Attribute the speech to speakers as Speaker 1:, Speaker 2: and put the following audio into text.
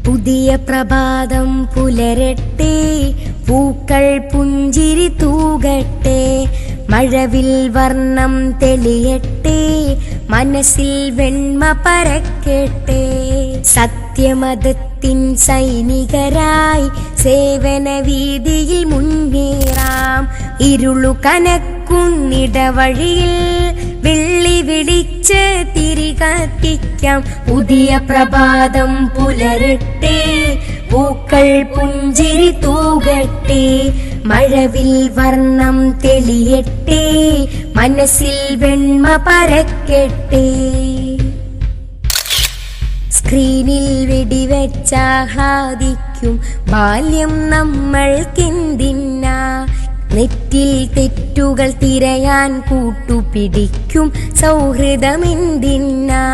Speaker 1: പുതിയ പ്രഭാതം പുലരട്ടെ, പൂക്കൾ പുഞ്ചിരി തൂകട്ടെ, മഴവിൽ വർണ്ണം തെളിയട്ടെ, മനസ്സിൽ വെണ്മ പരക്കട്ടെ. സത്യമതത്തിൻ സൈനികരായി സേവന വീതിയിൽ മുന്നേറാം. ഇരുളു കനക്കുന്നിടവഴിയിൽ വെള്ളി വിളിച്ച് തിരികത്തിക്കാം. പുതിയ പ്രഭാതം പുലരട്ടെ, പൂക്കൾ പുഞ്ചിരി തൂകട്ടെ, മഴവിൽ വർണ്ണം തെളിയട്ടെ, മനസ്സിൽ വെണ്മ പരക്കട്ടെ. സ്ക്രീനിൽ വെടിവെച്ചാഹ്ലാദിക്കും ബാല്യം നമ്മൾക്കെന്തിനാ, നെറ്റിൽ തെറ്റുകൾ തിരയാൻ കൂട്ടുപിടിക്കും സൗഹൃദമെന്തിനാ.